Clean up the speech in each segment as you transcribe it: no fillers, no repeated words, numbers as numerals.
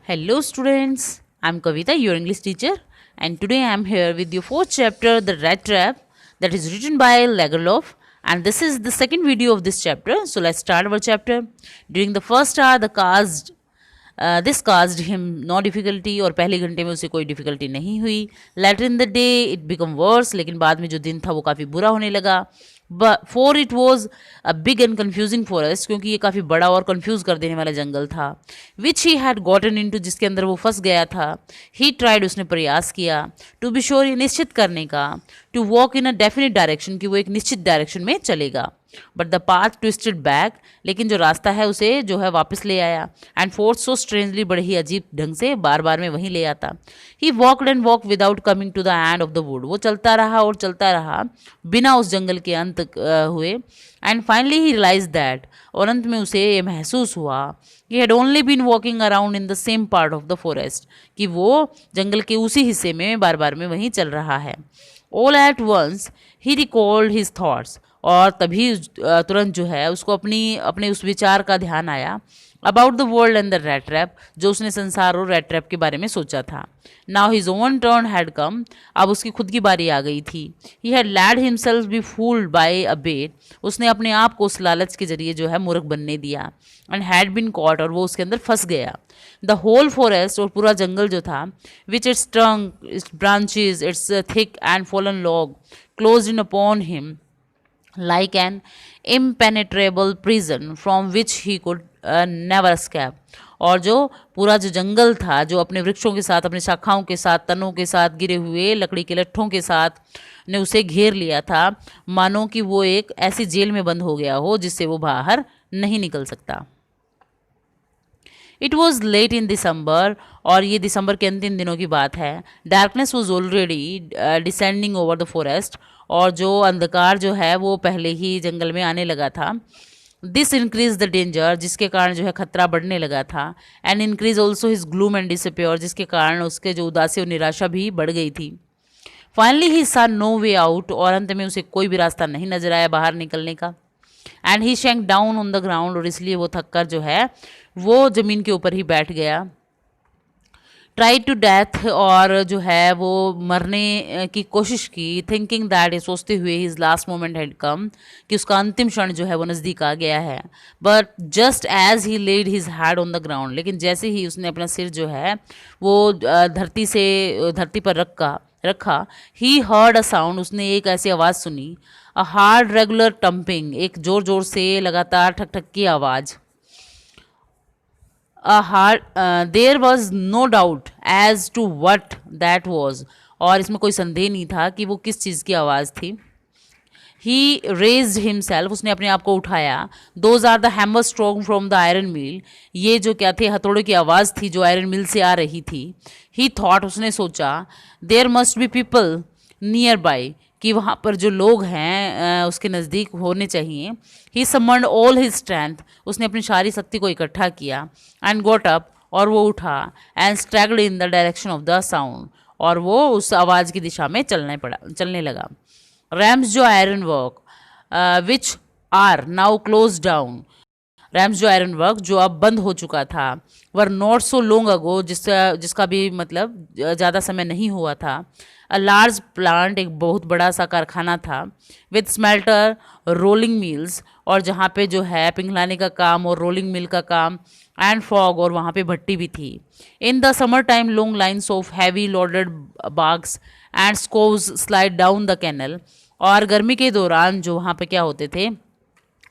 Hello, students. I'm Kavita, your English teacher, and today I'm here with your fourth chapter, The Rat Trap, that is written by Lagerlof. And this is the second video of this chapter. So let's start our chapter. During the first hour, this caused him no difficulty और पहले घंटे में उसे कोई difficulty नहीं हुई. Later in the day it become worse, लेकिन बाद में जो दिन था वो काफ़ी बुरा होने लगा. Four it was a big and confusing forest, क्योंकि ये काफ़ी बड़ा और कन्फ्यूज़ कर देने वाला जंगल था. Which he had gotten into, जिसके अंदर वो फंस गया था. ही ट्राइड, उसने प्रयास किया. टू बी श्योर, ये निश्चित करने का. To walk in a definite direction, कि वो एक निश्चित डायरेक्शन में चलेगा. But the path twisted back, लेकिन जो रास्ता है उसे जो है वापस ले आया. एंड फोर्थ सो स्ट्रेंजली, बड़े ही अजीब ढंग से बार बार में वहीं ले आता. He walked and walk without coming to the end of the wood, वो चलता रहा और चलता रहा बिना उस जंगल के अंत हुए. And finally he realise that, और अंत में उसे ये महसूस हुआ he had only been walking around in the same part of the forest, कि वो जंगल के उसी हिस्से में बार बार में वहीं चल रहा है. All at once he recalled his thoughts, और तभी तुरंत जो है उसको अपने उस विचार का ध्यान आया. About the world and the rat trap, जो उसने संसार और रैट ट्रैप के बारे में सोचा था. Now his own turn had come, अब उसकी खुद की बारी आ गई थी. He had let himself be fooled by a bet, उसने अपने आप को उस लालच के जरिए जो है मूर्ख बनने दिया. एंड हैड बिन कॉट, और वो उसके अंदर फंस गया. द होल फॉरेस्ट, और पूरा जंगल जो था, which its trunk, its branches, its thick and fallen log close in upon him like an impenetrable prison from which he could never escape. और जो पूरा जो जंगल था, जो अपने वृक्षों के साथ, अपने शाखाओं के साथ, तनों के साथ, गिरे हुए लकड़ी के लट्ठों के साथ ने उसे घेर लिया था, मानो कि वो एक ऐसी जेल में बंद हो गया हो जिससे वो बाहर नहीं निकल सकता. इट वॉज लेट इन दिसंबर, और ये दिसंबर के अंतिम दिनों की बात है. Darkness was already descending over the forest, और जो अंधकार जो है वो पहले ही जंगल में आने लगा था. दिस इंक्रीज द डेंजर, जिसके कारण जो है खतरा बढ़ने लगा था. And increase also his gloom and disappear, जिसके कारण उसके जो उदासी और निराशा भी बढ़ गई थी. फाइनली ही सा नो वे आउट, और अंत में उसे कोई भी रास्ता नहीं नजर आया बाहर निकलने का. And he shank down on the ground, और इसलिए वो थक कर जो है वो ज़मीन के ऊपर ही बैठ गया. ट्राई टू डेथ, और जो है वो मरने की कोशिश की. थिंकिंग दैट, ये सोचते हुए his last moment had come, कि उसका अंतिम क्षण जो है वो नज़दीक आ गया है. But just as he laid his head on the ground, लेकिन जैसे ही उसने अपना सिर जो है वो धरती पर रखा, ही हर्ड अ साउंड, उसने एक ऐसी आवाज़ सुनी. अ हार्ड रेगुलर टम्पिंग, एक ज़ोर ज़ोर से लगातार ठक ठक की आवाज़. There was no doubt as to what that was, और इसमें कोई संदेह नहीं था कि वो किस चीज़ की आवाज़ थी. ही रेज्ड हिमसेल्फ, उसने अपने आप को उठाया. Those are the hammer strong from the iron mill, ये जो क्या थे, हथौड़े की आवाज़ थी जो आयरन मिल से आ रही थी. ही थॉट, उसने सोचा. There must be people nearby, कि वहाँ पर जो लोग हैं उसके नज़दीक होने चाहिए. ही समन्ड ऑल हिज स्ट्रेंथ, उसने अपनी सारी शक्ति को इकट्ठा किया. एंड गोट अप, और वो उठा. And struggled in the direction of the sound, और वो उस आवाज़ की दिशा में चलने लगा. रैम्स जो iron work which are now close down, rams जो आयरन वर्क जो अब बंद हो चुका था, were not so long ago, जिसका भी मतलब ज़्यादा समय नहीं हुआ था. अ लार्ज प्लांट, एक बहुत बड़ा सा कारखाना था. विथ स्मेल्टर, रोलिंग मिल्स, और जहाँ पे जो है पिघलाने का काम और रोलिंग मिल का काम. एंड फॉग, और वहाँ पे भट्टी भी थी. In the summer time long lines of heavy loaded barges and scows slide down the canal, और गर्मी के दौरान जो वहाँ पे क्या होते थे,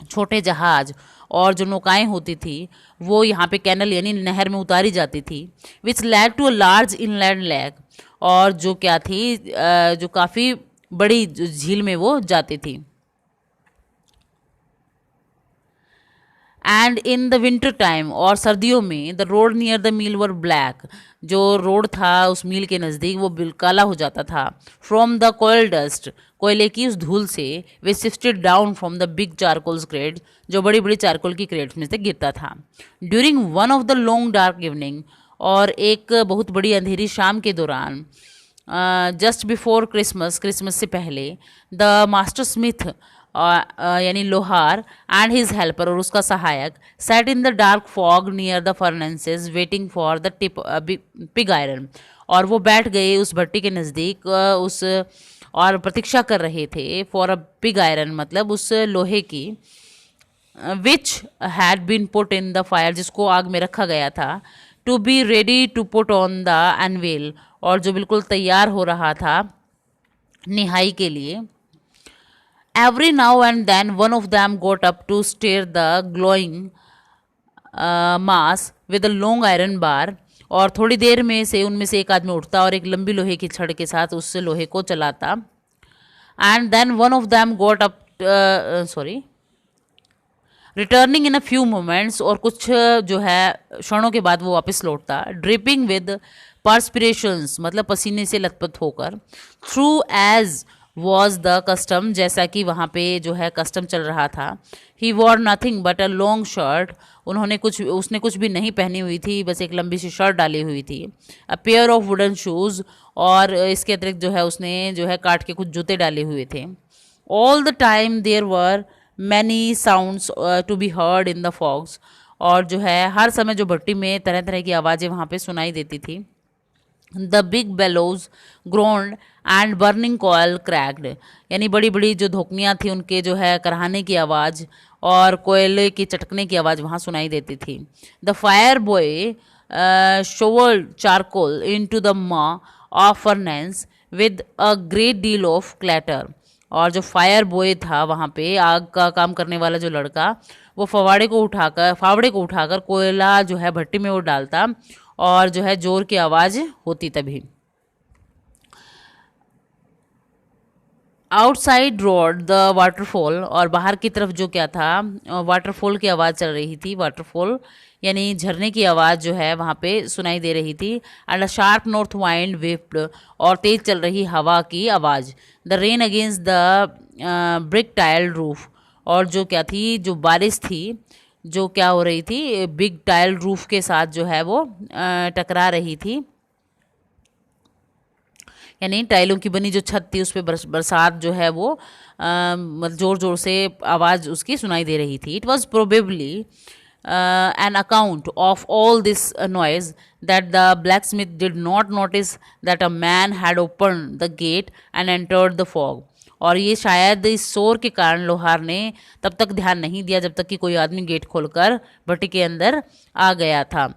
छोटे जहाज और जो नौकाएं होती थी वो यहाँ पे कैनल यानी नहर में उतारी जाती थी. Which led to a large inland lake, और जो क्या थी जो काफ़ी बड़ी झील में वो जाती थी. And in the winter time, और सर्दियों में, the road near the mill were black, जो रोड था उस मील के नज़दीक वो काला हो जाता था. फ्रॉम द कोयल डस्ट, कोयले की उस धूल से. They sifted down from the big charcoals crate, जो बड़ी बड़ी चारकोल की क्रेट्स में से गिरता था. During one of the long dark evening, और एक बहुत बड़ी अंधेरी शाम के दौरान, जस्ट बिफोर क्रिसमस, क्रिसमस से पहले, द मास्टर स्मिथ, यानी लोहार एंड हिज हेल्पर और उसका सहायक set in the dark fog near the furnaces waiting for the tip pig iron, और वो बैठ गए उस भट्टी के नज़दीक उस और प्रतीक्षा कर रहे थे फॉर अ पिग आयरन, मतलब उस लोहे की, which had been put in the fire, जिसको आग में रखा गया था, to be ready to put on the anvil, और जो बिल्कुल तैयार हो रहा था निहाई के लिए. Every now and then one of them got up to stare the glowing mass with a long iron bar, और थोड़ी देर में से उनमें से एक आदमी उठता और एक लंबी लोहे की छड़ के साथ उस लोहे को चलाता. And then one of them got up returning in a few moments, और कुछ जो है क्षणों के बाद वो वापस लौटता, ड्रिपिंग विद पर्सपिरेशंस, मतलब पसीने से लथपथ होकर, through as was the custom, जैसा कि वहाँ पे जो है कस्टम चल रहा था. He wore nothing but a long shirt, उसने कुछ भी नहीं पहनी हुई थी, बस एक लंबी सी शर्ट डाली हुई थी. A pair of wooden shoes, और इसके अतिरिक्त जो है उसने जो है काट के कुछ जूते डाले हुए थे. All the time there were many sounds to be heard in the fogs, और जो है हर समय जो भट्टी में तरह तरह की आवाज़ें वहाँ पे सुनाई देती थी. The big bellows ग्रोन्ड and burning coil cracked, यानी बड़ी बड़ी जो धोकनियाँ थी उनके जो है कराहने की आवाज़ और कोयले की चटकने की आवाज़ वहाँ सुनाई देती थी. The fire boy shoveled charcoal into the maw of furnace with a great deal of clatter, और जो फायर बॉय था वहाँ पे आग का काम करने वाला जो लड़का, वो फावड़े को उठाकर कोयला जो है भट्टी में वो डालता, और जो है जोर की आवाज़ होती तभी. आउटसाइड रोड द वाटरफॉल, और बाहर की तरफ जो क्या था वाटरफॉल की आवाज़ चल रही थी. वाटरफॉल यानी झरने की आवाज़ जो है वहाँ पे सुनाई दे रही थी. And a sharp north wind whiffed, और तेज़ चल रही हवा की आवाज़. The rain against the brick tiled roof, और जो क्या थी जो बारिश थी जो क्या हो रही थी बिग टाइल्ड रूफ के साथ जो है वो टकरा रही थी, यानी टाइलों की बनी जो छत थी उस पर बरसात जो है वो मतलब ज़ोर ज़ोर से आवाज़ उसकी सुनाई दे रही थी. It was probably an account of all this noise that the blacksmith did not notice that a man had opened the gate and entered the fog, और ये शायद इस शोर के कारण लोहार ने तब तक ध्यान नहीं दिया जब तक कि कोई आदमी गेट खोलकर भट्टी के अंदर आ गया था.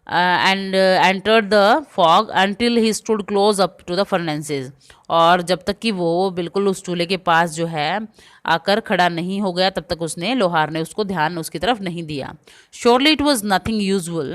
And entered the fog until he stood close up to the furnaces, और जब तक कि वो बिल्कुल उस चूल्हे के पास जो है आकर खड़ा नहीं हो गया तब तक लोहार ने उसको ध्यान उसकी तरफ नहीं दिया. Surely it was nothing usual